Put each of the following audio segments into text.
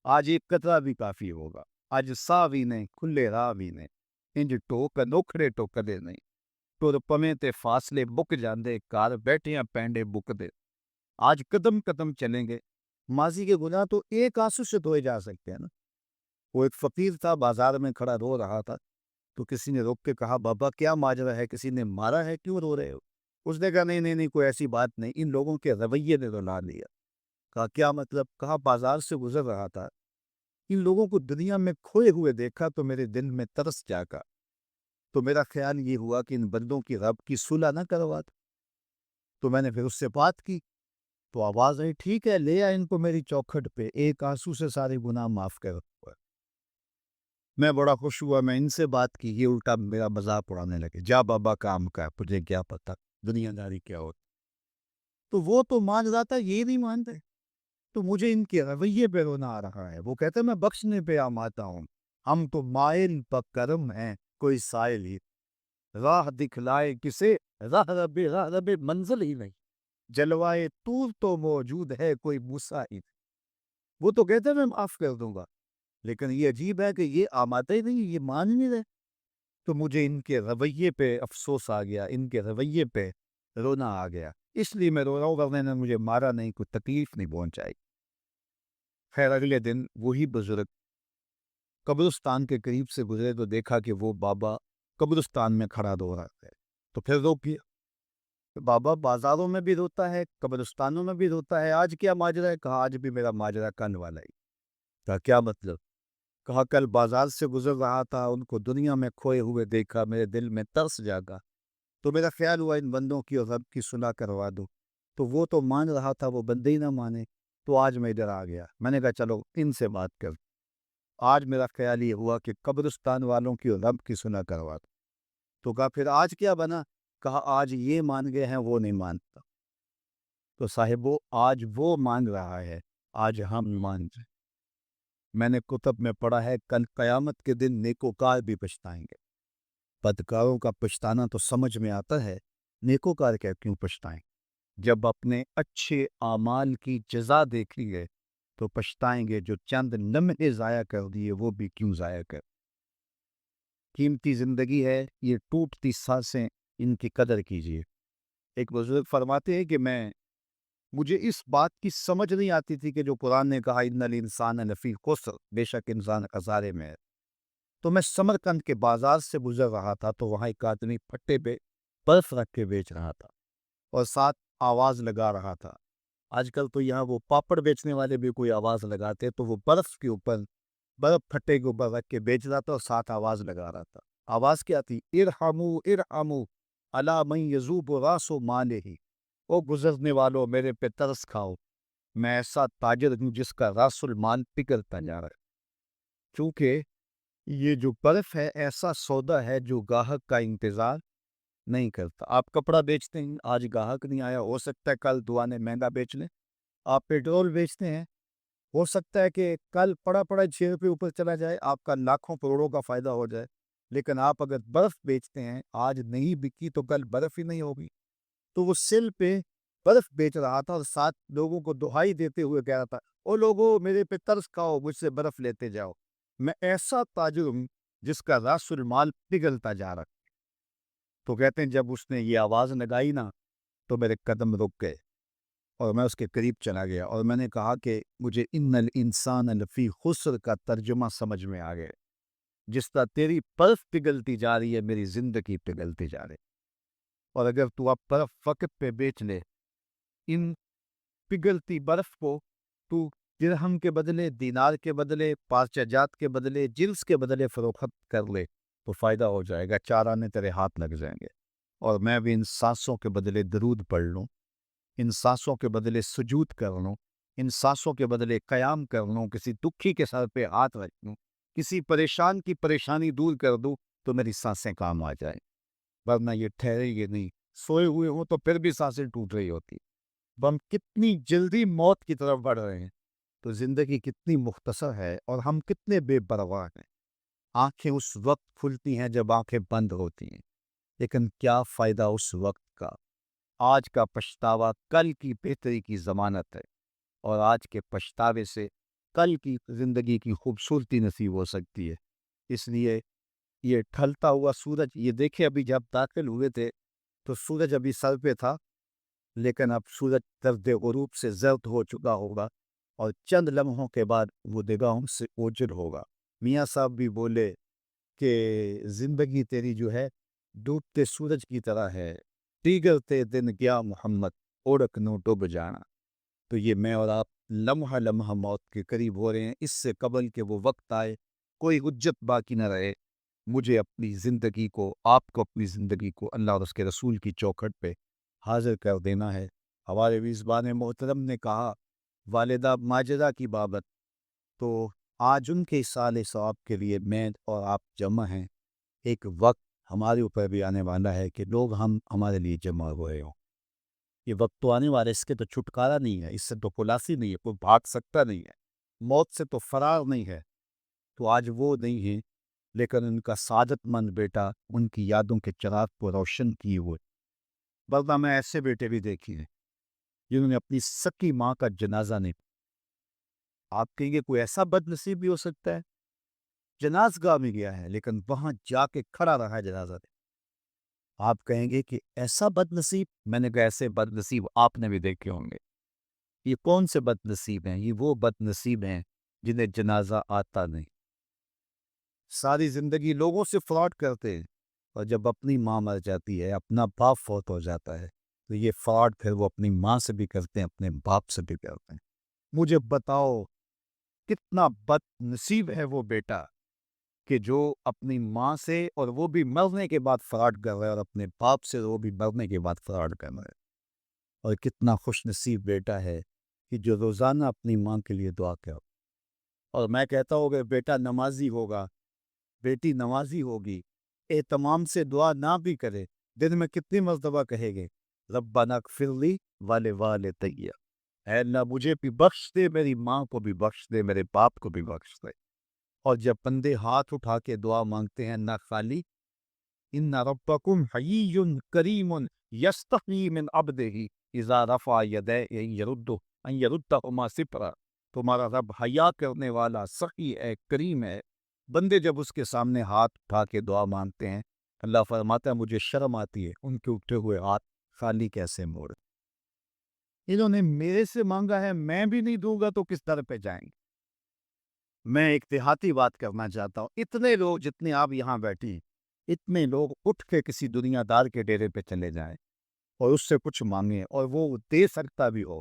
آج ایک قطرہ بھی کافی ہوگا، آج سا بھی نہیں کھلے راہ بھی نہیں، انج ٹوک نوکھڑے ٹوکدے نہیں، ٹر پویں تے فاصلے بک جاندے، کار بیٹھیاں پینڈے بکدے۔ آج قدم قدم چلیں گے، ماضی کے گناہ تو ایک آنسو سے دھوئے جا سکتے ہیں نا۔ وہ ایک فقیر تھا، بازار میں کھڑا رو رہا تھا، تو کسی نے روک کے کہا بابا کیا ماجرا ہے، کسی نے مارا ہے، کیوں رو رہے ہو؟ اس نے کہا نہیں نہیں نہیں، کوئی ایسی بات نہیں، ان لوگوں کے رویے نے رلا لیا۔ کہا کیا مطلب؟ کہا بازار سے گزر رہا تھا، ان لوگوں کو دنیا میں کھوئے ہوئے دیکھا تو میرے دل میں ترس جاگا، تو میرا خیال یہ ہوا کہ ان بندوں کی رب کی صلح نہ کروا دوں۔ تو میں نے پھر اس سے بات کی، تو آواز آئی ٹھیک ہے لے آ ان کو میری چوکھٹ پہ، ایک آنسو سے سارے گناہ معاف کر۔ میں بڑا خوش ہوا، میں ان سے بات کی، یہ الٹا میرا مذاق اڑانے لگے، جا بابا کام کا، تجھے کیا پتا دنیا داری کیا ہوتی۔ تو وہ تو مان رہا تھا، یہ نہیں مانتے، تو مجھے ان کے رویے پہ رونا آ رہا ہے۔ وہ کہتے ہیں میں بخشنے پہ آماتا ہوں، ہم تو مائل کرم ہیں، کوئی سائل ہی راہ دکھلائے کسے، راہ رب منزل ہی نہیں، جلوائے طور تو موجود ہے، کوئی موسیٰ ہی نہیں۔ وہ تو کہتے ہیں میں معاف کر دوں گا، لیکن یہ عجیب ہے کہ یہ آماتے ہی نہیں، یہ مان نہیں رہے۔ تو مجھے ان کے رویے پہ افسوس آ گیا، ان کے رویے پہ رونا آ گیا، اس لیے میں رو رہا ہوں، ورنہ نے مجھے مارا نہیں، کوئی تکلیف نہیں پہنچائی۔ خیر اگلے دن وہی بزرگ قبرستان کے قریب سے گزرے تو دیکھا کہ وہ بابا قبرستان میں کھڑا رو رہا ہے، تو پھر رو کیا، بابا بازاروں میں بھی روتا ہے، قبرستانوں میں بھی روتا ہے، آج کیا ماجرا ہے؟ کہا آج بھی میرا ماجرا کن والا ہی۔ کہا کیا مطلب؟ کہا کل بازار سے گزر رہا تھا، ان کو دنیا میں کھوئے ہوئے دیکھا، میرے دل میں ترس جاگا، تو میرا خیال ہوا ان بندوں کی اور رب کی صلح کروا دو۔ تو وہ تو مان رہا تھا، وہ بندے ہی نہ مانے، تو آج میں ادھر آ گیا، میں نے کہا چلو ان سے بات کر۔ آج میرا خیال یہ ہوا کہ قبرستان والوں کی اور رب کی صلح کروا دو۔ تو کہا پھر آج کیا بنا؟ کہا آج یہ مان گئے ہیں، وہ نہیں مانتا۔ تو صاحبو آج وہ مان رہا ہے، آج ہم مان جائیں۔ میں نے کتب میں پڑھا ہے کل قیامت کے دن نیکوکار بھی پچھتائیں گے۔ بدکاروں کا پچھتانا تو سمجھ میں آتا ہے، نیکوکار کیوں پچھتائیں؟ جب اپنے اچھے اعمال کی جزا دیکھیں گے تو پچھتائیں گے، جو چند لمحے ضائع کر دیے وہ بھی کیوں ضائع کر۔ قیمتی زندگی ہے، یہ ٹوٹتی سانسیں، ان کی قدر کیجیے۔ ایک بزرگ فرماتے ہیں کہ مجھے اس بات کی سمجھ نہیں آتی تھی کہ جو قرآن نے کہا ان الانسان لفی خسر، بے شک انسان خسارے میں ہے، تو میں سمرقند کے بازار سے گزر رہا تھا تو وہاں ایک آدمی پھٹے پہ برف رکھ کے بیچ رہا تھا اور ساتھ آواز لگا رہا تھا۔ آج کل تو یہاں وہ پاپڑ بیچنے والے بھی کوئی آواز لگاتے، تو وہ برف کے اوپر، برف پھٹے کے اوپر رکھ کے بیچ رہا تھا اور ساتھ آواز لگا رہا تھا۔ آواز کیا تھی؟ ارحمو ارحمو الا من یذوب راس مالہ، او گزرنے والوں میرے پہ ترس کھاؤ، میں ایسا تاجر ہوں جس کا راس المال پگھلتا جا رہا ہے۔ کیونکہ یہ جو برف ہے ایسا سودا ہے جو گاہک کا انتظار نہیں کرتا۔ آپ کپڑا بیچتے ہیں، آج گاہک نہیں آیا، ہو سکتا ہے کل دعانے مہنگا بیچ لیں۔ آپ پیٹرول بیچتے ہیں، ہو سکتا ہے کہ کل پڑا 6 روپے اوپر چلا جائے، آپ کا لاکھوں کروڑوں کا فائدہ ہو جائے۔ لیکن آپ اگر برف بیچتے ہیں، آج نہیں بکی تو کل برف ہی نہیں ہوگی۔ تو وہ سل پہ برف بیچ رہا تھا اور ساتھ لوگوں کو دہائی دیتے ہوئے کہہ رہا تھا، او لوگو میرے پہ ترس کھاؤ، مجھ سے برف لیتے جاؤ، میں ایسا تاجر ہوں جس کا راس المال پگھلتا جا رہا۔ تو کہتے ہیں جب اس نے یہ آواز لگائی نا تو میرے قدم رک گئے اور میں اس کے قریب چلا گیا اور میں نے کہا کہ مجھے ان الانسان لفی خسر کا ترجمہ سمجھ میں آ گیا، جس طرح تیری برف پگھلتی جا رہی ہے میری زندگی پگھلتی جا رہی، اور اگر تو اب برف وقت پہ بیچ لے، ان پگھلتی برف کو تو درہم کے بدلے، دینار کے بدلے، پارچہ جات کے بدلے، جنس کے بدلے فروخت کر لے تو فائدہ ہو جائے گا، 4 آنے تیرے ہاتھ لگ جائیں گے۔ اور میں بھی ان سانسوں کے بدلے درود پڑھ لوں، ان سانسوں کے بدلے سجود کر لوں، ان سانسوں کے بدلے قیام کر لوں، کسی دکھی کے سر پہ ہاتھ رکھ لوں، کسی پریشان کی پریشانی دور کر دوں تو میری سانسیں کام آ جائیں، ورنہ یہ ٹھہرے گی نہیں۔ سوئے ہوئے ہوں تو پھر بھی سانسیں ٹوٹ رہی ہوتی، ہم کتنی جلدی موت کی طرف بڑھ رہے ہیں، تو زندگی کتنی مختصر ہے اور ہم کتنے بے پرواہ ہیں۔ آنکھیں اس وقت کھلتی ہیں جب آنکھیں بند ہوتی ہیں، لیکن کیا فائدہ اس وقت کا؟ آج کا پچھتاوا کل کی بہتری کی ضمانت ہے، اور آج کے پچھتاوے سے کل کی زندگی کی خوبصورتی نصیب ہو سکتی ہے۔ اس لیے یہ ڈھلتا ہوا سورج، یہ دیکھیں ابھی جب داخل ہوئے تھے تو سورج ابھی سر پہ تھا، لیکن اب سورج زرد غروب سے زرد ہو چکا ہوگا اور چند لمحوں کے بعد وہ نگاہوں سے اوجھل ہوگا۔ میاں صاحب بھی بولے کہ زندگی تیری جو ہے ڈوبتے سورج کی طرح ہے، دیگرتے دن گیا محمد اوڑک نو ڈوب جانا۔ تو یہ میں اور آپ لمحہ لمحہ موت کے قریب ہو رہے ہیں۔ اس سے قبل کہ وہ وقت آئے، کوئی حجت باقی نہ رہے، مجھے اپنی زندگی کو، آپ کو اپنی زندگی کو اللہ اور اس کے رسول کی چوکھٹ پہ حاضر کر دینا ہے۔ ہمارے میزبان محترم نے کہا والدہ ماجدہ کی بابت، تو آج ان کے سال ثواب کے لیے میں اور آپ جمع ہیں۔ ایک وقت ہمارے اوپر بھی آنے والا ہے کہ لوگ ہمارے لیے جمع ہوئے ہوں۔ یہ وقت تو آنے والا ہے، اس کے تو چھٹکارا نہیں ہے، اس سے تو خلاصی نہیں ہے، کوئی بھاگ سکتا نہیں ہے، موت سے تو فرار نہیں ہے۔ تو آج وہ نہیں ہیں، لیکن ان کا سعادت مند بیٹا ان کی یادوں کے چراغ کو روشن کیے ہوئے۔ ورنہ میں ایسے بیٹے بھی دیکھے ہیں جنہوں نے اپنی سکی ماں کا جنازہ نہیں۔ آپ کہیں گے کوئی ایسا بد نصیب بھی ہو سکتا ہے، جناز گاہ میں گیا ہے لیکن وہاں جا کے کھڑا رہا ہے جنازہ دے۔ آپ کہیں گے کہ ایسا بد نصیب، میں نے کہا ایسے بد نصیب آپ نے بھی دیکھے ہوں گے۔ یہ کون سے بد نصیب ہیں؟ یہ وہ بد نصیب ہیں جنہیں جنازہ آتا نہیں، ساری زندگی لوگوں سے فراڈ کرتے ہیں، اور جب اپنی ماں مر جاتی ہے، اپنا باپ فوت ہو جاتا ہے، تو یہ فراڈ پھر وہ اپنی ماں سے بھی کرتے ہیں، اپنے باپ سے بھی کرتے ہیں۔ مجھے بتاؤ کتنا بد نصیب ہے وہ بیٹا کہ جو اپنی ماں سے، اور وہ بھی مرنے کے بعد فراڈ کر رہا ہے، اور اپنے باپ سے وہ بھی مرنے کے بعد فراڈ کر رہا ہے۔ اور کتنا خوش نصیب بیٹا ہے کہ جو روزانہ اپنی ماں کے لیے دعا کرے۔ اور میں کہتا ہوں کہ بیٹا نمازی ہوگا، بیٹی نمازی ہوگی، اہتمام سے دعا نہ بھی کرے، دن میں کتنی مرتبہ کہے گے ربنا اغفر لی ولوالدی، اے اللہ مجھے بھی بخش دے، میری ماں کو بھی بخش دے، میرے باپ کو بھی بخش دے۔ اور جب بندے ہاتھ اٹھا کے دعا مانگتے ہیں نہ خالی، ان ربکم حیی کریم یستحیی من عبدہ اذا رفع یدیہ ان یردہما صفرا، تمہارا رب حیا کرنے والا سخی ہے، کریم ہے۔ بندے جب اس کے سامنے ہاتھ اٹھا کے دعا مانگتے ہیں، اللہ فرماتا ہے مجھے شرم آتی ہے ان کے اٹھے ہوئے ہاتھ خالی کیسے موڑ۔ انہوں نے میرے سے مانگا ہے، میں بھی نہیں دوں گا تو کس در پہ جائیں گے؟ میں ایک دیہاتی بات کرنا چاہتا ہوں، اتنے لوگ جتنے آپ یہاں بیٹھے ہیں، اتنے لوگ اٹھ کے کسی دنیا دار کے ڈیرے پہ چلے جائیں اور اس سے کچھ مانگیں، اور وہ دے سکتا بھی ہو،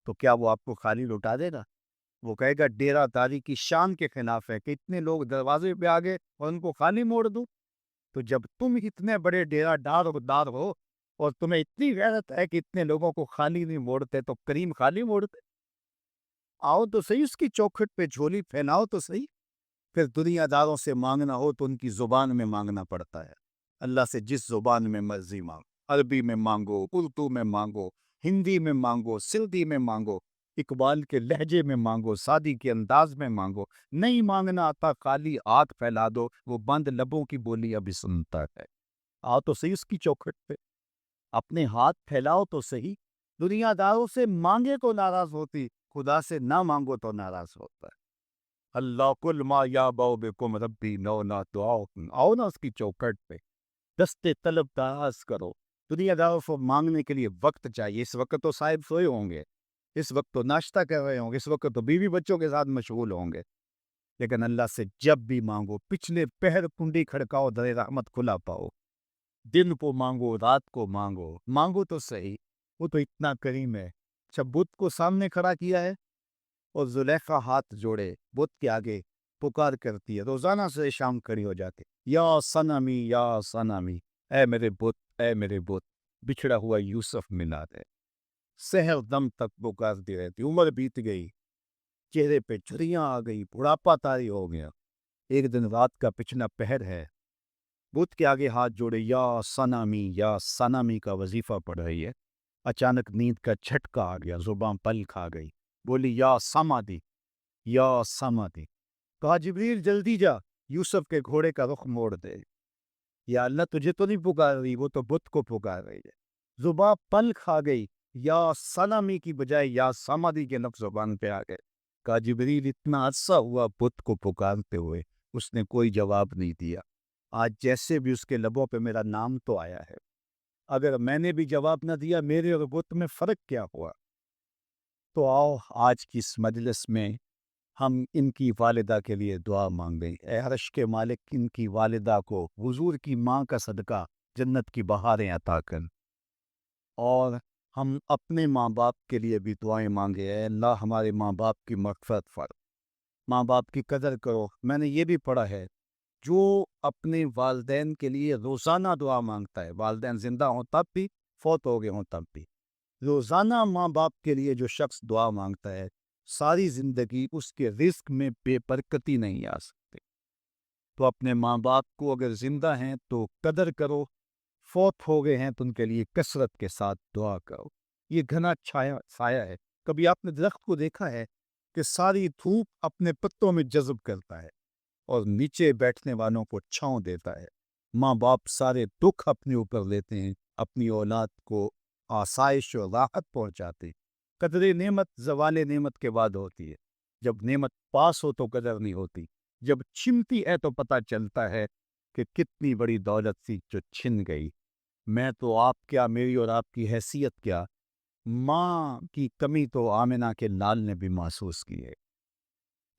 تو کیا وہ آپ کو خالی لوٹا دے گا؟ وہ کہے گا ڈیرہ داری کی شان کے خلاف ہے کہ اتنے لوگ دروازے پہ آ گئے اور ان کو خالی موڑ دوں۔ تو جب تم اتنے بڑے ڈیرہ دار ہو اور تمہیں اتنی غیرت ہے کہ اتنے لوگوں کو خالی نہیں موڑتے، تو کریم خالی موڑتے؟ آؤ تو صحیح اس کی چوکھٹ پہ جھولی پھیلاؤ تو صحیح۔ پھر دنیا داروں سے مانگنا ہو تو ان کی زبان میں مانگنا پڑتا ہے۔ اللہ سے جس زبان میں مرضی مانگو، عربی میں مانگو، اردو میں مانگو، ہندی میں مانگو، سندھی میں مانگو، اقبال کے لہجے میں مانگو، سادی کے انداز میں مانگو، نہیں مانگنا آتا خالی ہاتھ پھیلا دو، وہ بند لبوں کی بولی ابھی سنتا ہے۔ آؤ تو صحیح اس کی چوکھٹ پہ، اپنے ہاتھ پھیلاؤ تو صحیح۔ دنیا داروں سے مانگے تو ناراض ہوتی، خدا سے نہ مانگو تو ناراض ہوتا ہے۔ اللہ کل ما یا باؤ بکم ربی نو نا دعاؤ، آؤ نا اس کی چوکھٹ پہ، دستے طلب دراز کرو۔ دنیا داروں کو مانگنے کے لیے وقت چاہیے۔ اس وقت تو صاحب سوئے ہوں گے، اس وقت تو ناشتہ کر رہے ہوں گے، اس وقت تو بیوی بچوں کے ساتھ مشغول ہوں گے، لیکن اللہ سے جب بھی مانگو، پچھلے پہر کنڈی کھڑکاؤ، در رحمت کھلا پاؤ۔ دن کو مانگو، رات کو مانگو، مانگو تو صحیح، وہ تو اتنا کریم ہے۔ اچھا بت کو سامنے کھڑا کیا ہے اور زلیخا ہاتھ جوڑے بت کے آگے پکار کرتی ہے، روزانہ سے شام کھڑی ہو جاتی، یا صنمی یا صنمی، اے میرے بت، اے میرے بت، بچھڑا ہوا یوسف ملا دے۔ سحر دم تک پکارتی رہتی، عمر بیت گئی، چہرے پہ جھریاں آ گئی، بڑھاپا طاری ہو گیا، ایک دن رات کا پچھلا پہر ہے، بت کے آگے ہاتھ جوڑے یا صنمی کا وظیفہ پڑھ رہی ہے۔ اچانک نیند کا جھٹکا آ گیا، زباں پل کھا گئی، بولی یا سمادی، یا سمادی۔ کہا جبریل جلدی جا، یوسف کے گھوڑے کا رخ موڑ دے۔ یا اللہ تجھے تو نہیں پکار رہی، وہ تو بت کو پکار رہی ہے۔ زباں پل کھا گئی، یا صنمی کی بجائے یا سمادی کے لفظ زبان پہ آ گئے۔ کہا جبریل اتنا عرصہ ہوا بت کو پکارتے ہوئے، اس نے کوئی جواب نہیں دیا، آج جیسے بھی اس کے لبوں پہ میرا نام تو آیا ہے، اگر میں نے بھی جواب نہ دیا میرے اور بت میں فرق کیا ہوا؟ تو آؤ آج کی اس مجلس میں ہم ان کی والدہ کے لیے دعا مانگیں۔ اے عرش کے مالک، ان کی والدہ کو حضور کی ماں کا صدقہ جنت کی بہاریں عطا کر، اور ہم اپنے ماں باپ کے لیے بھی دعائیں مانگے۔ اے اللہ ہمارے ماں باپ کی مغفرت فرما، ماں باپ کی قدر کرو۔ میں نے یہ بھی پڑھا ہے، جو اپنے والدین کے لیے روزانہ دعا مانگتا ہے، والدین زندہ ہوں تب بھی، فوت ہو گئے ہوں تب بھی، روزانہ ماں باپ کے لیے جو شخص دعا مانگتا ہے، ساری زندگی اس کے رزق میں بے برکتی نہیں آ سکتی۔ تو اپنے ماں باپ کو اگر زندہ ہیں تو قدر کرو، فوت ہو گئے ہیں تو ان کے لیے کثرت کے ساتھ دعا کرو۔ یہ گھنا سایہ ہے۔ کبھی آپ نے درخت کو دیکھا ہے کہ ساری دھوپ اپنے پتوں میں جذب کرتا ہے اور نیچے بیٹھنے والوں کو چھاؤں دیتا ہے؟ ماں باپ سارے دکھ اپنے اوپر لیتے ہیں، اپنی اولاد کو آسائش اور راحت پہنچاتے ہیں۔ قدر نعمت زوال نعمت کے بعد ہوتی ہے، جب نعمت پاس ہو تو قدر نہیں ہوتی، جب چھنتی ہے تو پتہ چلتا ہے کہ کتنی بڑی دولت تھی جو چھن گئی۔ میں تو آپ کیا، میری اور آپ کی حیثیت کیا، ماں کی کمی تو آمنہ کے لال نے بھی محسوس کی ہے۔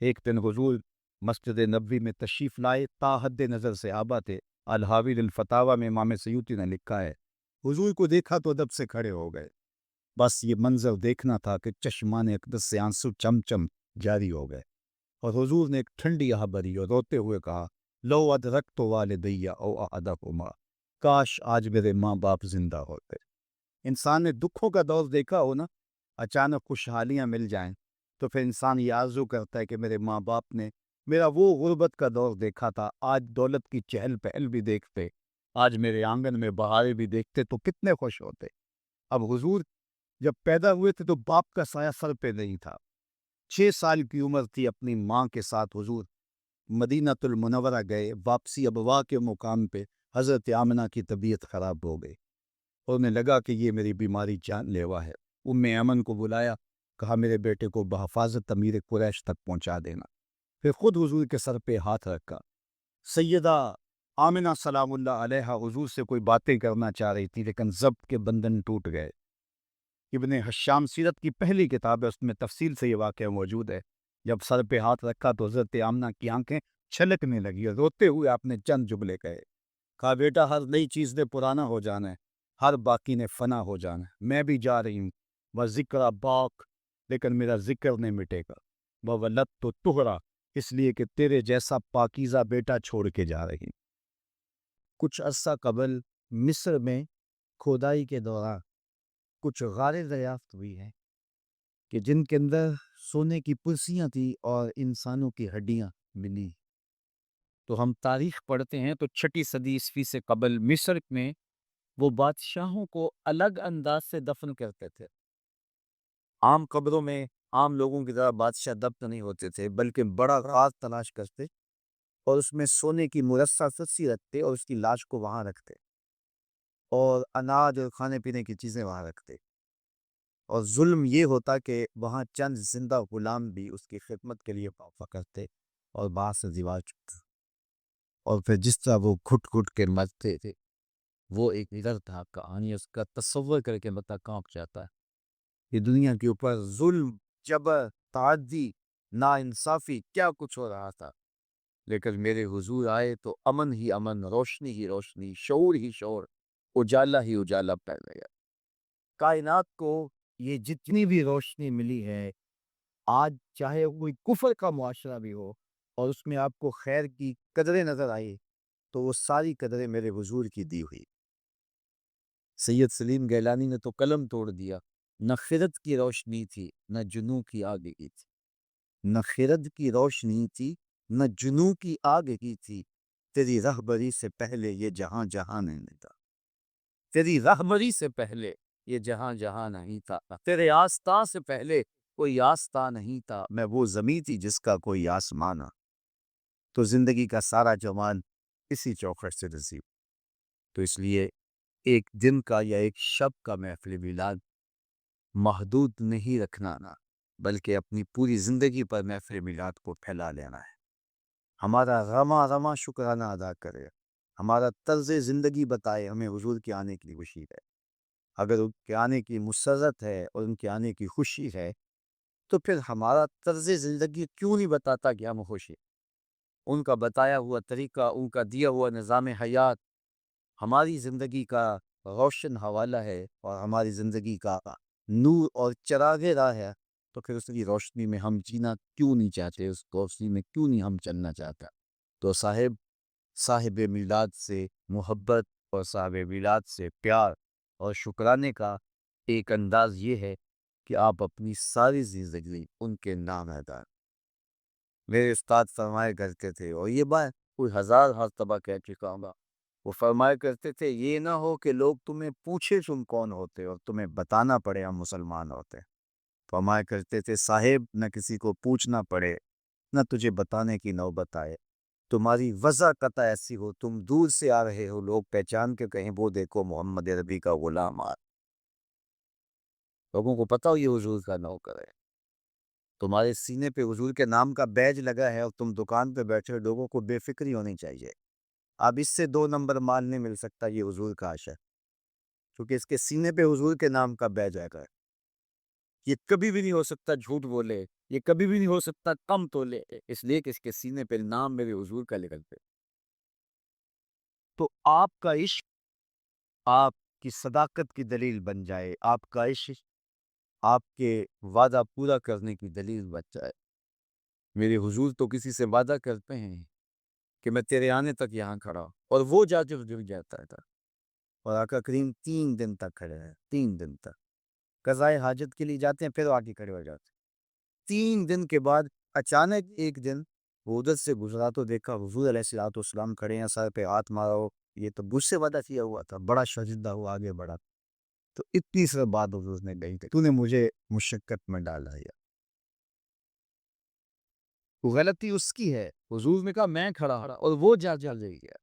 ایک دن حضور مسجد نبوی میں تشریف لائے، تا حد نظر صحابہ تھے۔ الحاوی الفتاوی میں امام سیوطی نے لکھا ہے، حضور کو دیکھا تو ادب سے کھڑے ہو گئے، بس یہ منظر دیکھنا تھا کہ چشمان اقدس سے آنسو چم چم جاری ہو گئے، اور حضور نے ایک ٹھنڈی آہ بھری اور روتے ہوئے کہا، لو ادرکت والدیّ او احدہما، کاش آج میرے ماں باپ زندہ ہوتے۔ انسان نے دکھوں کا دور دیکھا ہو نا، اچانک خوشحالیاں مل جائیں تو پھر انسان یہ آرزو کرتا ہے کہ میرے ماں باپ نے میرا وہ غربت کا دور دیکھا تھا، آج دولت کی چہل پہل بھی دیکھتے، آج میرے آنگن میں بہاریں بھی دیکھتے تو کتنے خوش ہوتے۔ اب حضور جب پیدا ہوئے تھے تو باپ کا سایہ سر پہ نہیں تھا۔ 6 سال کی عمر تھی، اپنی ماں کے ساتھ حضور مدینۃ المنورہ گئے۔ واپسی ابوا کے مقام پہ حضرت آمنہ کی طبیعت خراب ہو گئی، اور انہیں لگا کہ یہ میری بیماری جان لیوا ہے۔ ایمن کو بلایا، کہا میرے بیٹے کو بحفاظت امیر قریش تک پہنچا دینا۔ پھر خود حضور کے سر پہ ہاتھ رکھا۔ سیدہ آمنہ سلام اللہ علیہا حضور سے کوئی باتیں کرنا چاہ رہی تھی، لیکن ضبط کے بندھن ٹوٹ گئے۔ ابن حشام سیرت کی پہلی کتاب ہے، اس میں تفصیل سے یہ واقعہ موجود ہے۔ جب سر پہ ہاتھ رکھا تو حضرت آمنہ کی آنکھیں چھلکنے لگی اور روتے ہوئے آپ نے چند جملے کہے، کہا بیٹا ہر نئی چیز نے پرانا ہو جانا ہے، ہر باقی نے فنا ہو جانا ہے، میں بھی جا رہی ہوں، وہ ذکر باق، لیکن میرا ذکر نہیں مٹے گا، وہ ولد تو تہرا، اس لیے کہ تیرے جیسا پاکیزہ بیٹا چھوڑ کے جا رہی ہوں۔ کچھ عرصہ قبل مصر میں کھودائی کے دوران کچھ غاریں دریافت ہوئی ہیں کہ جن کے اندر سونے کی پرسیاں تھیں اور انسانوں کی ہڈیاں ملی۔ تو ہم تاریخ پڑھتے ہیں تو 6 صدی عیسوی سے قبل مصر میں وہ بادشاہوں کو الگ انداز سے دفن کرتے تھے۔ عام قبروں میں عام لوگوں کی طرح بادشاہ دفن نہیں ہوتے تھے، بلکہ بڑا غار تلاش کرتے اور اس میں سونے کی مرصع رسی رکھتے اور اس کی لاش کو وہاں رکھتے، اور اناج اور کھانے پینے کی چیزیں وہاں رکھتے۔ اور ظلم یہ ہوتا کہ وہاں چند زندہ غلام بھی اس کی خدمت کے لیے وقفہ کرتے اور باہر سے دیوار چکتے، اور پھر جس طرح وہ گھٹ گھٹ کے مرتے تھے، وہ ایک ادھر تھا کہانی، اس کا تصور کر کے بتا کانپ جاتا ہے۔ یہ دنیا کے اوپر ظلم، جبر، تعدی، ناانصافی کیا کچھ ہو رہا تھا، لیکن میرے حضور آئے تو امن ہی امن، روشنی ہی روشنی، شعور ہی شعور، اجالا ہی اجالا پھیل گیا۔ کائنات کو یہ جتنی بھی روشنی ملی ہے، آج چاہے کوئی کفر کا معاشرہ بھی ہو اور اس میں آپ کو خیر کی قدریں نظر آئی، تو وہ ساری قدریں میرے حضور کی دی ہوئی۔ سید سلیم گیلانی نے تو قلم توڑ دیا، نہ خرد کی روشنی تھی نہ جنوں کی آگ کی تھی، نہ خرد کی روشنی تھی نہ جنوں کی آگ کی تھی، تیری رہبری سے پہلے یہ جہاں جہاں نہیں تھا، تیری رہبری سے پہلے یہ جہاں جہاں نہیں تھا، تیرے آستاں سے پہلے کوئی آستاں نہیں تھا، میں وہ زمین تھی جس کا کوئی آسمان نہ۔ تو زندگی کا سارا جمال اسی چوکھٹ سے نصیب۔ تو اس لیے ایک دن کا یا ایک شب کا محفل میلاد محدود نہیں رکھنا نا، بلکہ اپنی پوری زندگی پر محفل میلاد کو پھیلا لینا ہے۔ ہمارا رواں رواں شکرانہ ادا کرے، ہمارا طرز زندگی بتائے ہمیں حضور کے آنے کی خوشی ہے۔ اگر ان کے آنے کی مسرت ہے اور ان کے آنے کی خوشی ہے تو پھر ہمارا طرز زندگی کیوں نہیں بتاتا کہ ہم خوش ہیں؟ ان کا بتایا ہوا طریقہ، ان کا دیا ہوا نظام حیات ہماری زندگی کا روشن حوالہ ہے اور ہماری زندگی کا نور اور چراغ راہ ہے، تو پھر اس کی روشنی میں ہم جینا کیوں نہیں چاہتے، اس روشنی میں کیوں نہیں ہم چلنا چاہتا؟ تو صاحب میلاد سے محبت اور صاحب میلاد سے پیار اور شکرانے کا ایک انداز یہ ہے کہ آپ اپنی ساری زندگی ان کے نام ادا۔ میرے استاد فرمایا کرتے تھے، اور یہ بات کوئی ہزار مرتبہ کہہ چکا ہوں، وہ فرمایا کرتے تھے یہ نہ ہو کہ لوگ تمہیں پوچھے تم کون ہوتے اور تمہیں بتانا پڑے ہم مسلمان ہوتے۔ فرمایا کرتے تھے صاحب نہ کسی کو پوچھنا پڑے نہ تجھے بتانے کی نوبت آئے، تمہاری وضع قطع ایسی ہو تم دور سے آ رہے ہو لوگ پہچان کے کہیں وہ دیکھو محمد عربی کا غلام آ، لوگوں کو پتا ہو یہ حضور کا نوکر ہے، تمہارے سینے پہ حضور کے نام کا بیج لگا ہے اور تم دکان پہ بیٹھے، لوگوں کو بے فکری ہونی چاہیے۔ اب اس سے 2 نمبر مال نہیں مل سکتا یہ حضور کا عاشق، کیونکہ اس کے سینے پہ حضور کے نام کا بیج آ گیا، یہ کبھی بھی نہیں ہو سکتا جھوٹ بولے، یہ کبھی بھی نہیں ہو سکتا کم تولے، اس لیے کہ اس کے سینے پہ نام میرے حضور کا لکھ پہ۔ تو آپ کا عشق آپ کی صداقت کی دلیل بن جائے، آپ کا عشق آپ کے وعدہ پورا کرنے کی دلیل بن جائے۔ میرے حضور تو کسی سے وعدہ کرتے ہیں کہ میں تیرے آنے تک یہاں کھڑا ہوں، اور وہ جا کے گر جاتا تھا، اور آقا کریم 3 دن تک کھڑے ہیں، 3 دن تک قضائے حاجت کے لیے جاتے ہیں، پھر آ کے کھڑے ہو جاتے ہیں۔ 3 دن کے بعد اچانک ایک دن وہ ادھر سے گزرا تو دیکھا حضور علیہ الصلوۃ والسلام کھڑے ہیں، سر پہ ہاتھ مارا ہو، یہ تو مجھ سے وعدہ کیا ہوا تھا، بڑا شرمندہ ہوا، آگے بڑھا تو اتنی سر بات حضور نے کہی تھی، تو نے مجھے مشقت میں ڈالا ہے، غلطی اس کی ہے، حضور نے کہا میں کھڑا اور وہ جا رہی ہے۔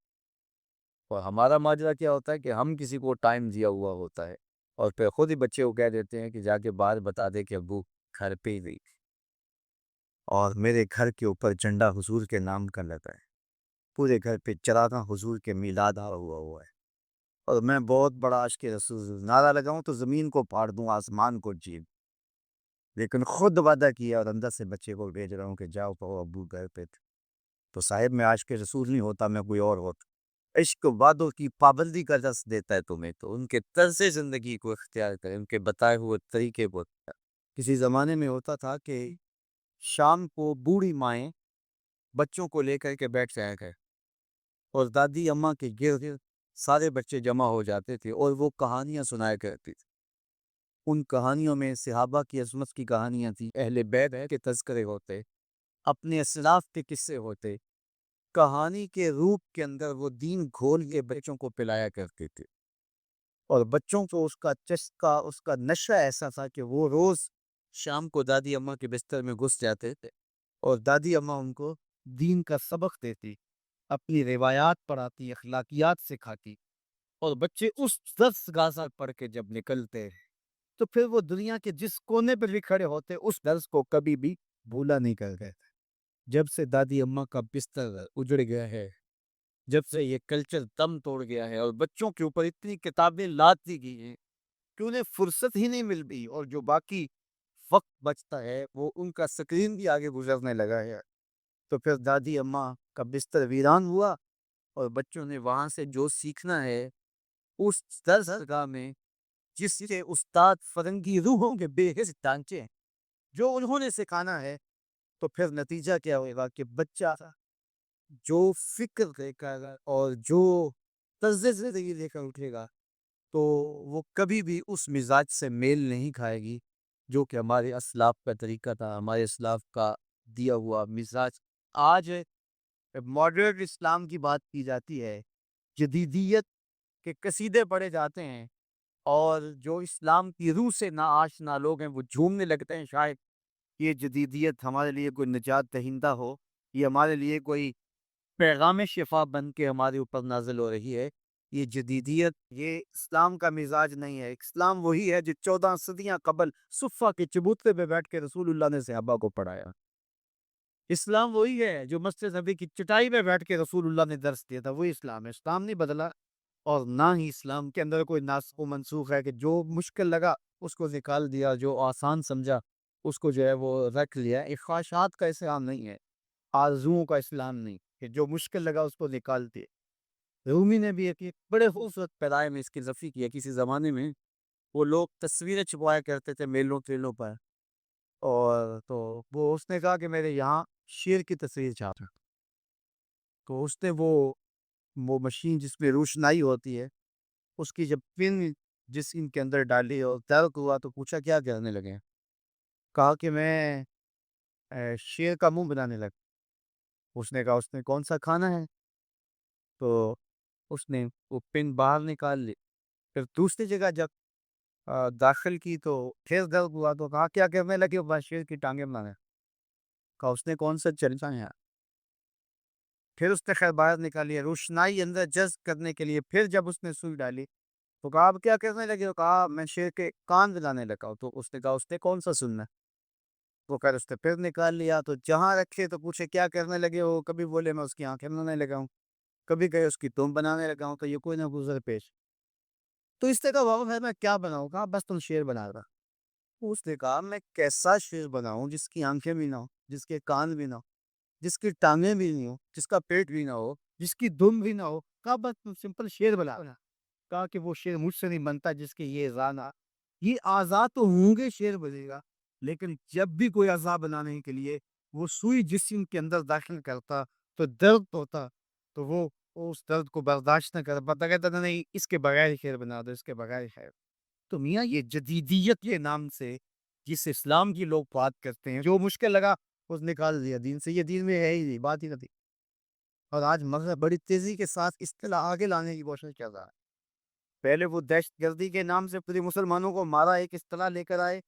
اور ہمارا ماجرا کیا ہوتا ہے کہ ہم کسی کو ٹائم دیا ہوا ہوتا ہے اور پھر خود ہی بچے کو کہہ دیتے ہیں کہ جا کے باہر بتا دے کہ ابو گھر پہ ہی نہیں، اور میرے گھر کے اوپر جھنڈا حضور کے نام کا لگا ہے، پورے گھر پہ چراغاں حضور کے میلاد ہوا ہے، اور میں بہت بڑا عاشق رسول نعرہ لگاؤں تو زمین کو پھاڑ دوں آسمان کو چیر، لیکن خود وعدہ کیا اور اندر سے بچے کو بھیج رہا ہوں کہ جاؤ کہو ابو گھر پہ تھے۔ تو صاحب میں عاشق رسول نہیں ہوتا، میں کوئی اور ہوتا۔ عشق وعدوں کی پابندی کا درس دیتا ہے تمہیں، تو ان کے طرز زندگی کو اختیار کریں، ان کے بتائے ہوئے طریقے کو۔ کسی زمانے میں ہوتا تھا کہ شام کو بوڑھی مائیں بچوں کو لے کر کے بیٹھ جایا کریں اور دادی اماں کے گرد سارے بچے جمع ہو جاتے تھے اور وہ کہانیاں سنایا کرتی تھی۔ ان کہانیوں میں صحابہ کی عظمت کی کہانیاں تھیں، اہل بیت کے تذکرے ہوتے، اپنے اسلاف کے قصے ہوتے، کہانی کے روپ کے اندر وہ دین گھول کے بچوں کو پلایا کرتے تھے، اور بچوں کو اس کا چسکا، اس کا نشہ ایسا تھا کہ وہ روز شام کو دادی اماں کے بستر میں گھس جاتے تھے اور دادی اماں ان کو دین کا سبق دیتی، اپنی روایات پڑھاتی، اخلاقیات سکھاتی، اور بچے اس درس گاہ پڑھ کے جب نکلتے تو پھر وہ دنیا کے جس کونے پہ بھی کھڑے ہوتے اس درس کو کبھی بھی بھولا نہیں کر گئے تھے۔ جب سے دادی اماں کا بستر اجڑ گیا ہے، جب سے یہ کلچر دم توڑ گیا ہے اور بچوں کے اوپر اتنی کتابیں لاد دی گئی ہیں کہ انہیں فرصت ہی نہیں مل رہی، اور جو باقی وقت بچتا ہے وہ ان کا سکرین بھی آگے گزرنے لگا ہے، تو پھر دادی اماں کا بستر ویران ہوا اور بچوں نے وہاں سے جو سیکھنا ہے اس درس گاہ میں، جس سے استاد فرنگی روحوں کے بے حس ڈانچے ہیں، جو انہوں نے سکھانا ہے، تو پھر نتیجہ کیا ہوگا کہ بچہ جو فکر لے کر اور جو طرز زندگی لے کر اٹھے گا تو وہ کبھی بھی اس مزاج سے میل نہیں کھائے گی جو کہ ہمارے اسلاف کا طریقہ تھا، ہمارے اسلاف کا دیا ہوا مزاج۔ آج ماڈرن اسلام کی بات کی جاتی ہے، جدیدیت کے قصیدے پڑھے جاتے ہیں، اور جو اسلام کی روح سے نا آشنا لوگ ہیں وہ جھومنے لگتے ہیں، شاید یہ جدیدیت ہمارے لیے کوئی نجات دہندہ ہو، یہ ہمارے لیے کوئی پیغام شفا بن کے ہمارے اوپر نازل ہو رہی ہے، یہ جدیدیت، یہ اسلام کا مزاج نہیں ہے۔ اسلام وہی ہے جو 14 صدیاں قبل صفہ کے چبوترے پہ بیٹھ کے رسول اللہ نے صحابہ کو پڑھایا۔ اسلام وہی ہے جو مسجد نبی کی چٹائی پہ بیٹھ کے رسول اللہ نے درس دیا تھا، وہی اسلام ہے۔ اسلام نہیں بدلا، اور نہ ہی اسلام کے اندر کوئی ناسخ و منسوخ ہے کہ جو مشکل لگا اس کو نکال دیا، جو آسان سمجھا اس کو جو ہے وہ رکھ لیا۔ ایک خواہشات کا اسلام نہیں ہے، آرزوؤں کا اسلام نہیں کہ جو مشکل لگا اس کو نکال دے۔ رومی نے بھی ایک بڑے خوبصورت پیرائے میں اس کی نفی کی ہے۔ کسی زمانے میں وہ لوگ تصویریں چھپوایا کرتے تھے میلوں ٹریلوں پر، اور تو وہ اس نے کہا کہ میرے یہاں شیر کی تصویر چھاپ ہے، تو اس نے وہ مشین جس میں روشنائی ہوتی ہے، اس کی جب پن جس ان کے اندر ڈالی اور درد ہوا تو پوچھا کیا کرنے لگے؟ کہا کہ میں شیر کا منہ بنانے لگا۔ اس نے کہا اس نے کون سا کھانا ہے؟ تو اس نے وہ پن باہر نکال لی۔ پھر دوسری جگہ جب داخل کی تو پھر درد ہوا تو کہا کیا کرنے لگے؟ بس شیر کی ٹانگیں بنانے۔ کہا اس نے کون سا چلتا ہے؟ پھر اس نے خیر باہر نکالی، روشنائی اندر جذب کرنے کے لیے۔ پھر جب اس نے سوئی ڈالی تو کہا اب کیا کرنے لگے؟ تو کہا میں شیر کے کان بنانے لگا ہوں۔ تو اس نے کہا اس نے کون سا سننا؟ وہ خیر اس نے پھر نکال لیا، تو جہاں رکھے تو پوچھے کیا کرنے لگے ہو؟ کبھی بولے میں اس کی آنکھیں بنانے لگا ہوں، کبھی کہے اس کی تم بنانے لگا ہوں، تو یہ کوئی نہ گزر پیش۔ تو اس نے کہا بابا پھر میں کیا بناؤں؟ کہا بس تم شیر بنا رہا۔ اس نے کہا میں کیسا شیر بناؤں جس کی آنکھیں بھی نہ ہو، جس کے کان بھی نہ ہو، جس کی ٹانگیں بھی نہیں ہو، جس کا پیٹ بھی نہ ہو، جس کی دم بھی نہ ہو؟ کہا بس تم سمپل شیر بنا۔ کہا کہ وہ شیر مجھ سے نہیں بنتا جس کے یہ اعضاء نہ، یہ اعضاء تو ہوں گے شیر بنے گا، لیکن جب بھی کوئی اعضاء بنانے کے لیے وہ سوئی جسم کے اندر داخل کرتا تو درد ہوتا، تو وہ اس درد کو برداشت نہ کر پاتا، کہتا تھا نہیں اس کے بغیر شیر بنا دو، اس کے بغیر شیر۔ تو میاں یہ جدیدیت کے نام سے جس اسلام کی لوگ بات کرتے ہیں، جو مشکل لگا اس نکال دیا دین سے، یہ دین میں ہے ہی نہیں، بات ہی نہیں تھی۔ اور آج مذہب بڑی تیزی کے ساتھ اصطلاح آگے لانے کی کوشش کر رہا ہے۔ پہلے وہ دہشت گردی کے نام سے پوری مسلمانوں کو مارا، ایک اصطلاح لے کر آئے،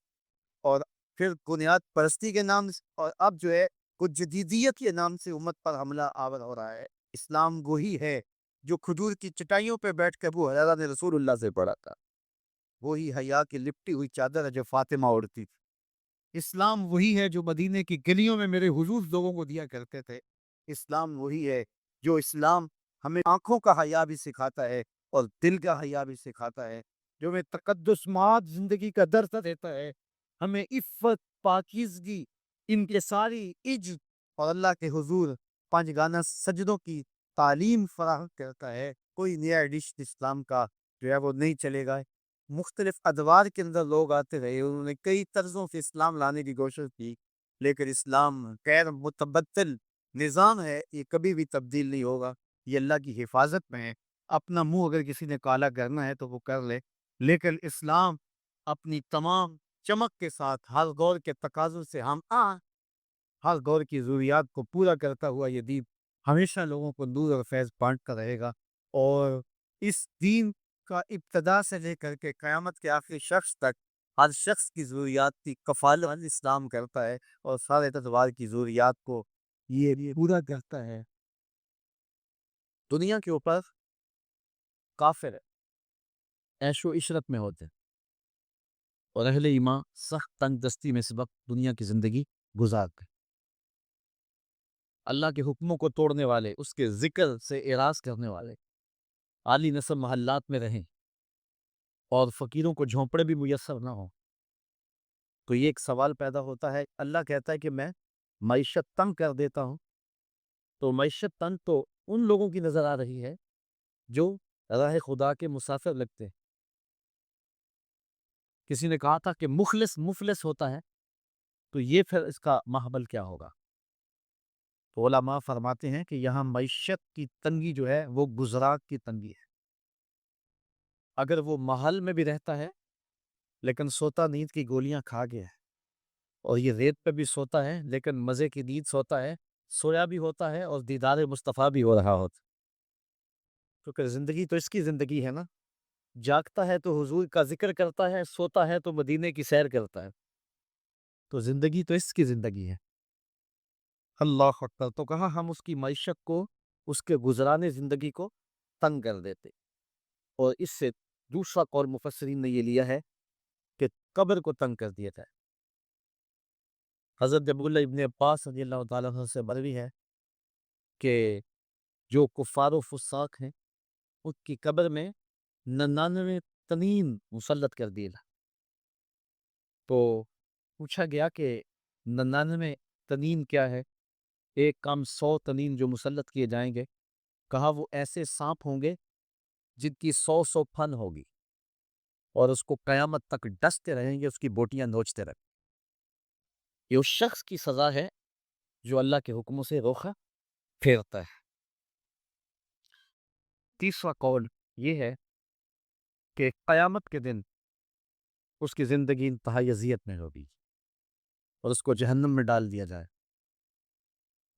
اور پھر بنیاد پرستی کے نام سے، اور اب جو ہے وہ جدیدیت کے نام سے امت پر حملہ آور ہو رہا ہے۔ اسلام وہی ہے جو کھجور کی چٹائیوں پہ بیٹھ کے ابو ہریرہ نے رسول اللہ سے پڑھا تھا، وہی حیا کی لپٹی ہوئی چادر ہے جو فاطمہ اوڑھتی تھی۔ اسلام وہی ہے جو مدینے کی گلیوں میں میرے حضور لوگوں کو دیا کرتے تھے۔ اسلام وہی ہے جو اسلام ہمیں آنکھوں کا حیا بھی سکھاتا ہے اور دل کا حیا بھی سکھاتا ہے، جو ہمیں تقدس مات زندگی کا درس دیتا ہے، ہمیں عفت، پاکیزگی، انکساری، عجز اور اللہ کے حضور پانچ گانا سجدوں کی تعلیم فراہم کرتا ہے۔ کوئی نیا ایڈیشن اسلام کا جو ہے وہ نہیں چلے گا۔ مختلف ادوار کے اندر لوگ آتے رہے، انہوں نے کئی طرزوں سے اسلام لانے کی کوشش کی، لیکن اسلام غیر متبدل نظام ہے، یہ کبھی بھی تبدیل نہیں ہوگا، یہ اللہ کی حفاظت میں ہے۔ اپنا منہ اگر کسی نے کالا کرنا ہے تو وہ کر لے، لیکن اسلام اپنی تمام چمک کے ساتھ ہر دور کے تقاضوں سے ہم ہر دور کی ضروریات کو پورا کرتا ہوا یہ دین ہمیشہ لوگوں کو نور اور فیض بانٹتا رہے گا، اور اس دین کا ابتدا سے لے کر کے قیامت کے آخری شخص تک ہر شخص کی ضروریات کی کفالت اسلام کرتا ہے، اور سارے اتوار کی ضروریات کو یہ پورا کرتا ہے۔ دنیا کے اوپر کافر عیش و عشرت میں ہوتے ہیں، اور اہل ایمان سخت تنگ دستی میں اس وقت دنیا کی زندگی گزارتے ہیں۔ اللہ کے حکموں کو توڑنے والے، اس کے ذکر سے اعراض کرنے والے، عالی نسب محلات میں رہیں اور فقیروں کو جھونپڑے بھی میسر نہ ہوں، تو یہ ایک سوال پیدا ہوتا ہے۔ اللہ کہتا ہے کہ میں معیشت تنگ کر دیتا ہوں، تو معیشت تنگ تو ان لوگوں کی نظر آ رہی ہے جو راہ خدا کے مسافر لگتے ہیں۔ کسی نے کہا تھا کہ مخلص مفلس ہوتا ہے، تو یہ پھر اس کا محمل کیا ہوگا؟ تو علماء فرماتے ہیں کہ یہاں معیشت کی تنگی جو ہے وہ گزراق کی تنگی ہے۔ اگر وہ محل میں بھی رہتا ہے لیکن سوتا نیند کی گولیاں کھا گیا ہے، اور یہ ریت پہ بھی سوتا ہے لیکن مزے کی نیند سوتا ہے، سویا بھی ہوتا ہے اور دیدار مصطفیٰ بھی ہو رہا ہوتا، کیونکہ زندگی تو اس کی زندگی ہے نا۔ جاگتا ہے تو حضور کا ذکر کرتا ہے، سوتا ہے تو مدینے کی سیر کرتا ہے، تو زندگی تو اس کی زندگی ہے۔ اللہ اکبر۔ تو کہا ہم اس کی معیشت کو، اس کے گزرانے زندگی کو تنگ کر دیتے، اور اس سے دوسرا قول مفسرین نے یہ لیا ہے کہ قبر کو تنگ کر دیا جائے۔ حضرت عبداللہ ابن عباس رضی اللہ تعالیٰ عنہ سے مروی ہے کہ جو کفار و فساق ہیں ان کی قبر میں 99 تنین مسلط کر دیے۔ تو پوچھا گیا کہ 99 تنین کیا ہے؟ ایک کم 100 تنین جو مسلط کیے جائیں گے، کہا وہ ایسے سانپ ہوں گے جن کی 100 پھن ہوگی اور اس کو قیامت تک ڈستے رہیں گے، اس کی بوٹیاں نوچتے رہیں۔ یہ اس شخص کی سزا ہے جو اللہ کے حکموں سے رخ پھیرتا ہے۔ تیسرا قول یہ ہے کہ قیامت کے دن اس کی زندگی انتہائی اذیت میں ہوگی اور اس کو جہنم میں ڈال دیا جائے۔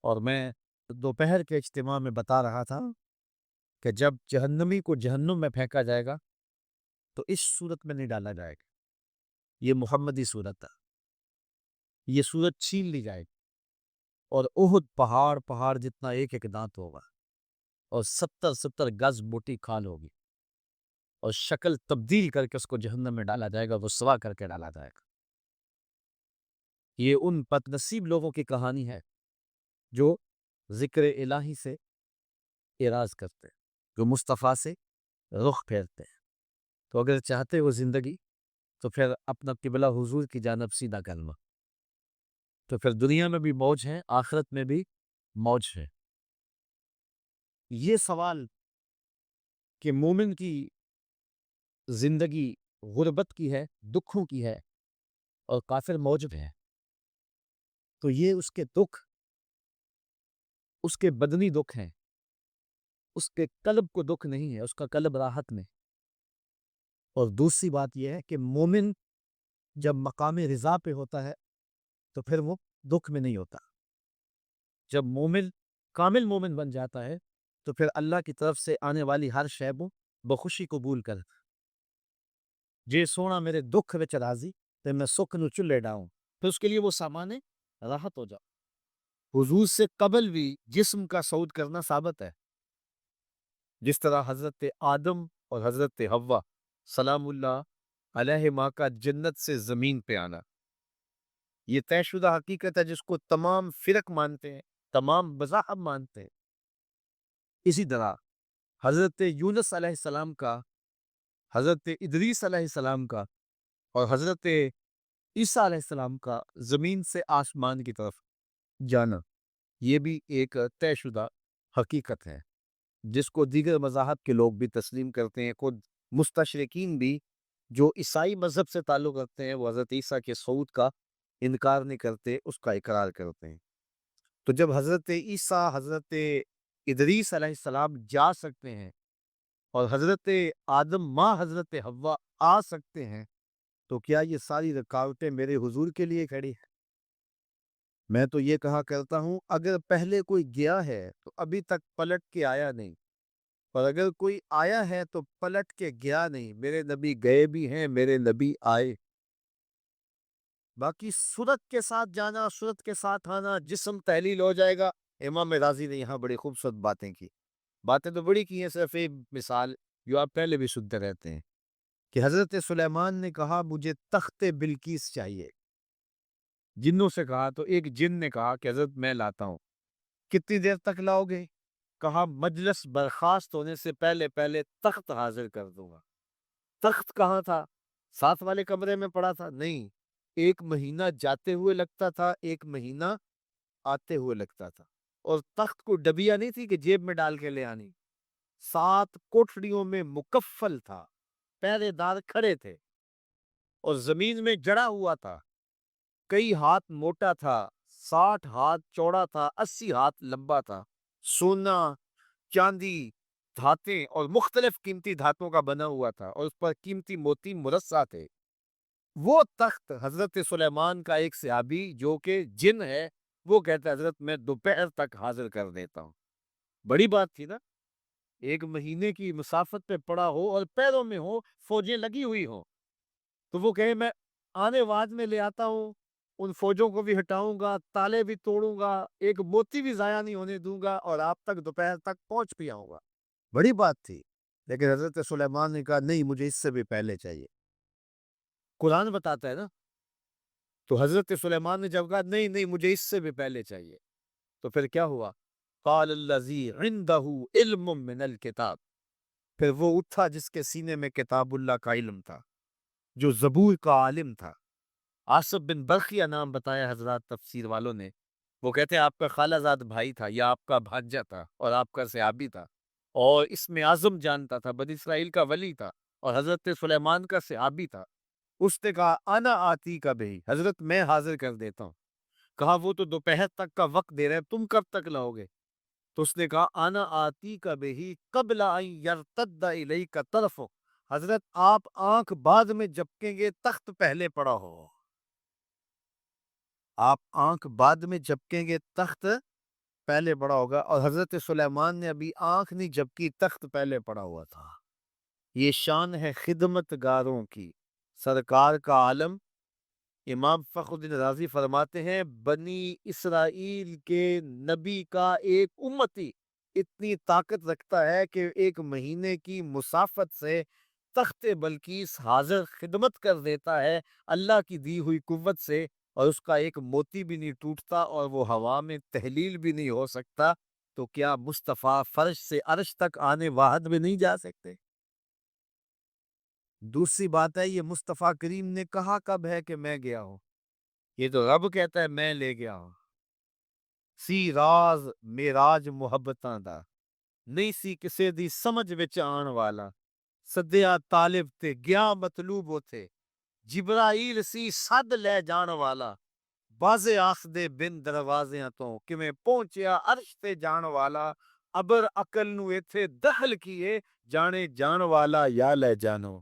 اور میں دوپہر کے اجتماع میں بتا رہا تھا کہ جب جہنمی کو جہنم میں پھینکا جائے گا تو اس صورت میں نہیں ڈالا جائے گا، یہ محمدی صورت ہے، یہ صورت چھین لی جائے گی اور احد پہاڑ جتنا ایک ایک دانت ہوگا اور 70 گز موٹی کھال ہوگی اور شکل تبدیل کر کے اس کو جہنم میں ڈالا جائے گا، رسوا کر کے ڈالا جائے گا۔ یہ ان بد نصیب لوگوں کی کہانی ہے جو ذکر الہی سے اعراض کرتے ہیں، جو مصطفیٰ سے رخ پھیرتے ہیں۔ تو اگر چاہتے ہو زندگی تو پھر اپنا قبلہ حضور کی جانب سیدھا کرنا، تو پھر دنیا میں بھی موج ہے، آخرت میں بھی موج ہے۔ یہ سوال کہ مومن کی زندگی غربت کی ہے، دکھوں کی ہے اور کافر موج میں ہے، تو یہ اس کے دکھ، اس کے بدنی دکھ ہیں، اس کے قلب کو دکھ نہیں ہے، اس کا قلب راحت میں۔ اور دوسری بات یہ ہے کہ مومن جب مقام رضا پہ ہوتا ہے تو پھر وہ دکھ میں نہیں ہوتا۔ جب مومن کامل مومن بن جاتا ہے تو پھر اللہ کی طرف سے آنے والی ہر شے کو بخوشی قبول کر، جے سونا میرے دکھ وچ راضی تے میں سکھ نو چلے ڈاؤں، پھر اس کے لیے وہ سامان راحت ہو جاؤ۔ حضور سے قبل بھی جسم کا صعود کرنا ثابت ہے، جس طرح حضرت آدم اور حضرت حوا سلام اللہ علیہما کا جنت سے زمین پہ آنا، یہ طے شدہ حقیقت ہے جس کو تمام فرق مانتے ہیں، تمام مذاہب مانتے ہیں۔ اسی طرح حضرت یونس علیہ السلام کا، حضرت ادریس علیہ السلام کا اور حضرت عیسیٰ علیہ السلام کا زمین سے آسمان کی طرف جانا، یہ بھی ایک طے شدہ حقیقت ہے جس کو دیگر مذاہب کے لوگ بھی تسلیم کرتے ہیں۔ خود مستشرقین بھی جو عیسائی مذہب سے تعلق رکھتے ہیں وہ حضرت عیسیٰ کے صعود کا انکار نہیں کرتے، اس کا اقرار کرتے ہیں۔ تو جب حضرت عیسیٰ، حضرت ادریس علیہ السلام جا سکتے ہیں اور حضرت آدم ماں حضرت حوا آ سکتے ہیں، تو کیا یہ ساری رکاوٹیں میرے حضور کے لیے کھڑی ہیں؟ میں تو یہ کہا کرتا ہوں اگر پہلے کوئی گیا ہے تو ابھی تک پلٹ کے آیا نہیں، اور اگر کوئی آیا ہے تو پلٹ کے گیا نہیں۔ میرے نبی گئے بھی ہیں، میرے نبی آئے۔ باقی صورت کے ساتھ جانا، صورت کے ساتھ آنا، جسم تحلیل ہو جائے گا۔ امام رازی نے یہاں بڑی خوبصورت باتیں کی، باتیں تو بڑی کی ہیں، صرف ایک مثال جو آپ پہلے بھی سنتے رہتے ہیں کہ حضرت سلیمان نے کہا مجھے تخت بلقیس چاہیے، جنوں سے کہا تو ایک جن نے کہا کہ حضرت میں لاتا ہوں۔ کتنی دیر تک لاؤ گے؟ کہا مجلس برخاست ہونے سے پہلے پہلے تخت حاضر کر دوں گا۔ تخت کہاں تھا؟ ساتھ والے کمرے میں پڑا تھا؟ نہیں، 1 مہینہ جاتے ہوئے لگتا تھا، 1 مہینہ آتے ہوئے لگتا تھا۔ اور تخت کو ڈبیا نہیں تھی کہ جیب میں ڈال کے لے آنی، 7 کوٹھڑیوں میں مکفل تھا، پہرے دار کھڑے تھے اور زمین میں جڑا ہوا تھا، کئی ہاتھ موٹا تھا، 60 ہاتھ چوڑا تھا، 80 ہاتھ لمبا تھا، سونا، چاندی، دھاتیں اور مختلف قیمتی دھاتوں کا بنا ہوا تھا اور اس پر قیمتی موتی مرصع تھے۔ وہ تخت حضرت سلیمان کا ایک صحابی جو کہ جن ہے، وہ کہتا ہے حضرت میں دوپہر تک حاضر کر دیتا ہوں۔ بڑی بات تھی نا، 1 مہینے کی مسافت پہ پڑا ہو اور پیروں میں ہو، فوجیں لگی ہوئی ہوں، تو وہ کہے میں آنے بعد میں لے آتا ہوں، ان فوجوں کو بھی ہٹاؤں گا، تالے بھی توڑوں گا، ایک موتی بھی ضائع نہیں ہونے دوں گا اور آپ تک دوپہر تک پہنچ بھی آؤں گا۔ بڑی بات تھی۔ لیکن حضرت سلیمان نے کہا نہیں، مجھے اس سے بھی پہلے چاہیے۔ قرآن بتاتا ہے نا، تو حضرت سلیمان نے جب کہا نہیں نہیں مجھے اس سے بھی پہلے چاہیے، تو پھر کیا ہوا؟ قال الذی عنده علم من الکتاب، پھر وہ اٹھا جس کے سینے میں کتاب اللہ کا علم تھا، جو زبور کا عالم تھا۔ آصف بن برقیہ نام بتایا حضرات تفسیر والوں نے، وہ کہتے ہیں آپ کا خالہ زاد بھائی تھا یا آپ کا بھانجا تھا اور آپ کا صحابی تھا، اور اس میں اعظم جانتا تھا، بنی اسرائیل کا ولی تھا اور حضرت سلیمان کا صحابی تھا۔ اس نے کہا انا آتی کا بھی، حضرت میں حاضر کر دیتا ہوں۔ کہا وہ تو دوپہر تک کا وقت دے رہے ہیں، تم کب تک لاؤ گے؟ تو اس نے کہا انا آتی کا بھی قبل ان یرتد الیک طرفک، حضرت آپ آنکھ بعد میں جھپکیں گے تخت پہلے پڑا ہو، آپ آنکھ بعد میں جھپکیں گے تخت پہلے پڑا ہوگا، اور حضرت سلیمان نے ابھی آنکھ نہیں جھپکی، تخت پہلے پڑا ہوا تھا۔ یہ شان ہے خدمت گاروں کی، سرکار کا عالم امام فخر الدین رازی فرماتے ہیں بنی اسرائیل کے نبی کا ایک امتی اتنی طاقت رکھتا ہے کہ ایک مہینے کی مسافت سے تخت بلقیس حاضر خدمت کر دیتا ہے اللہ کی دی ہوئی قوت سے، اور اس کا ایک موتی بھی نہیں ٹوٹتا اور وہ ہوا میں تحلیل بھی نہیں ہو سکتا، تو کیا مصطفیٰ فرش سے عرش تک آنے واحد میں نہیں جا سکتے؟ دوسری بات ہے یہ مصطفیٰ کریم نے کہا کب ہے کہ میں گیا ہوں؟ یہ تو رب کہتا ہے میں لے گیا ہوں۔ سی راز میراج محبتاں دا نہیں سی کسے دی سمجھ وچ آن والا، سدیا طالب تے گیا مطلوب ہوتے، جبرائیل سی سد لے جان والا، بازے آخ دے بن دروازیاں تو کمیں پہنچیا عرش تے جان والا، ابر عقل نو ایتھے دخل کیے جانے جان والا یا لے جانو۔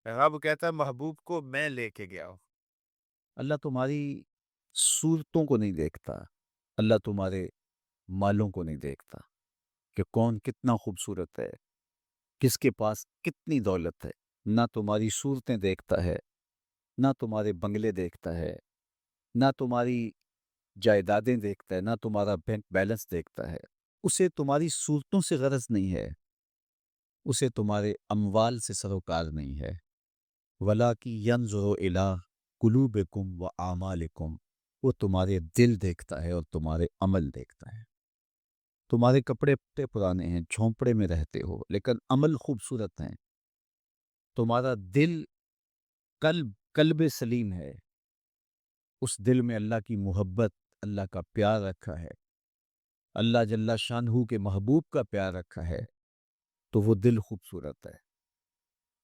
رب کہتا ہے محبوب کو میں لے کے گیا ہوں۔ اللہ تمہاری صورتوں کو نہیں دیکھتا، اللہ تمہارے مالوں کو نہیں دیکھتا کہ کون کتنا خوبصورت ہے، کس کے پاس کتنی دولت ہے، نہ تمہاری صورتیں دیکھتا ہے، نہ تمہارے بنگلے دیکھتا ہے، نہ تمہاری جائیدادیں دیکھتا ہے، نہ تمہارا بینک بیلنس دیکھتا ہے۔ اسے تمہاری صورتوں سے غرض نہیں ہے، اسے تمہارے اموال سے سروکار نہیں ہے۔ وَلَٰكِن يَنظُرُ إِلَىٰ قُلُوبِكُمْ وَأَعْمَالِكُمْ، وہ تمہارے دل دیکھتا ہے اور تمہارے عمل دیکھتا ہے۔ تمہارے کپڑے پرانے ہیں، جھونپڑے میں رہتے ہو، لیکن عمل خوبصورت ہیں۔ تمہارا دل قلب سلیم ہے، اس دل میں اللہ کی محبت، اللہ کا پیار رکھا ہے، اللہ جل شانہ کے محبوب کا پیار رکھا ہے، تو وہ دل خوبصورت ہے۔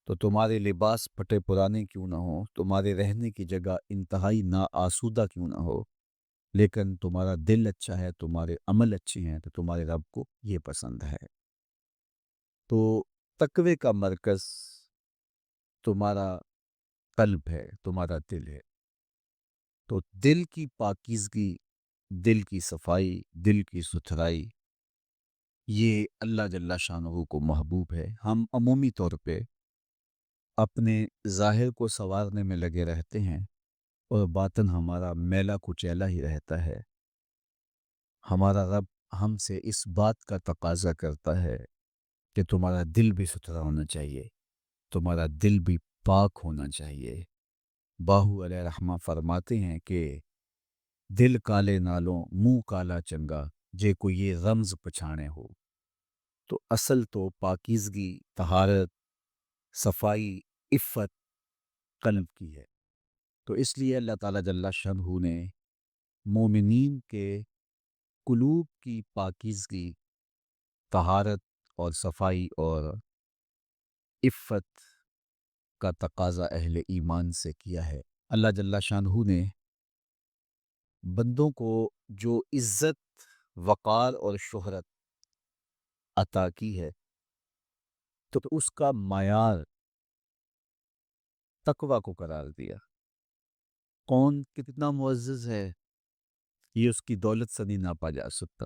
تو تمہارے لباس پھٹے پرانے کیوں نہ ہوں، تمہارے رہنے کی جگہ انتہائی نا آسودہ کیوں نہ ہو، لیکن تمہارا دل اچھا ہے، تمہارے عمل اچھے ہیں، تو تمہارے رب کو یہ پسند ہے۔ تو تقوی کا مرکز تمہارا قلب ہے، تمہارا دل ہے۔ تو دل کی پاکیزگی، دل کی صفائی، دل کی ستھرائی، یہ اللہ جل شانہ کو محبوب ہے۔ ہم عمومی طور پہ اپنے ظاہر کو سنوارنے میں لگے رہتے ہیں اور باطن ہمارا میلا کچیلا ہی رہتا ہے۔ ہمارا رب ہم سے اس بات کا تقاضا کرتا ہے کہ تمہارا دل بھی ستھرا ہونا چاہیے، تمہارا دل بھی پاک ہونا چاہیے۔ باہو علیہ رحمہ فرماتے ہیں کہ دل کالے نالوں منہ کالا چنگا، جے کو یہ رمز پچھانے ہو۔ تو اصل تو پاکیزگی، طہارت، صفائی، عفت قلب کی ہے۔ تو اس لیے اللہ تعالیٰ جل شانہ نے مومنین کے قلوب کی پاکیزگی، طہارت اور صفائی اور عفت کا تقاضا اہل ایمان سے کیا ہے۔ اللہ جل شانہ نے بندوں کو جو عزت، وقار اور شہرت عطا کی ہے، تو اس کا معیار تقوی کو قرار دیا۔ کون کتنا معزز ہے یہ اس کی دولت سے نہیں ناپا جا سکتا،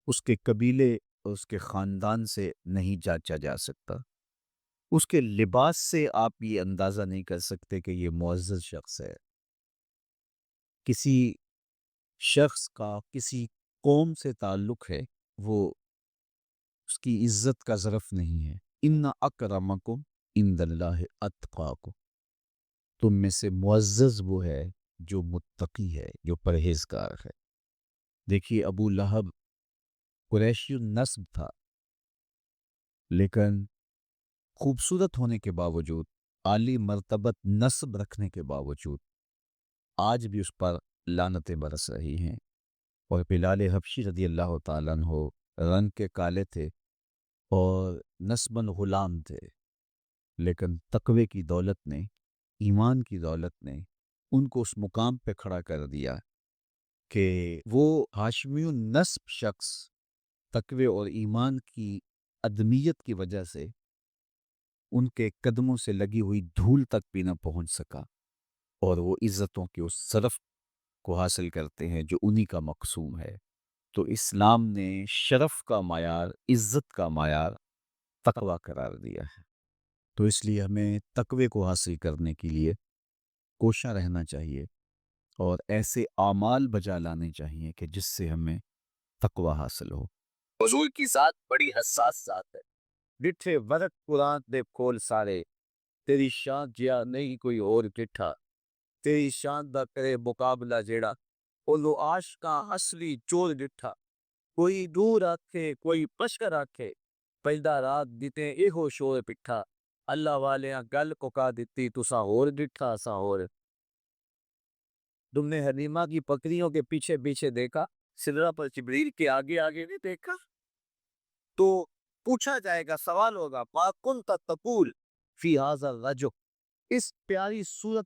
اس کے قبیلے اور اس کے خاندان سے نہیں جانچا جا سکتا، اس کے لباس سے آپ یہ اندازہ نہیں کر سکتے کہ یہ معزز شخص ہے۔ کسی شخص کا کسی قوم سے تعلق ہے، وہ اس کی عزت کا ظرف نہیں ہے۔ ان اکرمکم عند اللہ اتقاکم، تم میں سے معزز وہ ہے جو متقی ہے، جو پرہیزگار ہے۔ دیکھیے ابو لہب قریشی النسب تھا، لیکن خوبصورت ہونے کے باوجود، عالی مرتبت نسب رکھنے کے باوجود آج بھی اس پر لعنتیں برس رہی ہیں۔ اور بلال حبشی رضی اللہ تعالیٰ عنہ رنگ کے کالے تھے اور نسباً غلام تھے، لیکن تقوی کی دولت نے، ایمان کی دولت نے ان کو اس مقام پہ کھڑا کر دیا کہ وہ ہاشمی النسب شخص تقوی اور ایمان کی عدمیت کی وجہ سے ان کے قدموں سے لگی ہوئی دھول تک بھی نہ پہنچ سکا، اور وہ عزتوں کے اس شرف کو حاصل کرتے ہیں جو انہی کا مقسوم ہے۔ تو اسلام نے شرف کا معیار، عزت کا معیار تقوی قرار دیا ہے۔ تو اس لیے ہمیں تقوی کو حاصل کرنے کے لیے کوشاں رہنا چاہیے اور ایسے اعمال بجا لانے چاہیے کہ جس سے ہمیں تقوی حاصل ہو۔ حضور کی ذات بڑی حساس ذات ہے۔ ڈٹھے ورق قرآن دے کھول سارے، تیری شان جیا نہیں کوئی اور ڈٹھا، تیری شان دا کرے مقابلہ جیڑا، اولو عاشقاں اصلی چور ڈٹھا، کوئی دور آکھے کوئی پشکر آکھے، پیدا رات دیتے ایہو شور پٹھا، اللہ والیاں گل کوکا دیتی تساں ہور ڈٹھا اساں ہور۔ تم نے حلیمہ کی بکریوں کے پیچھے پیچھے دیکھا، سدرہ پر جبریل کے آگے آگے نہیں دیکھا؟ تو پوچھا جائے گا، سوال ہوگا، ما کنت تقول فی ھذا الرجل، اس پیاری صورت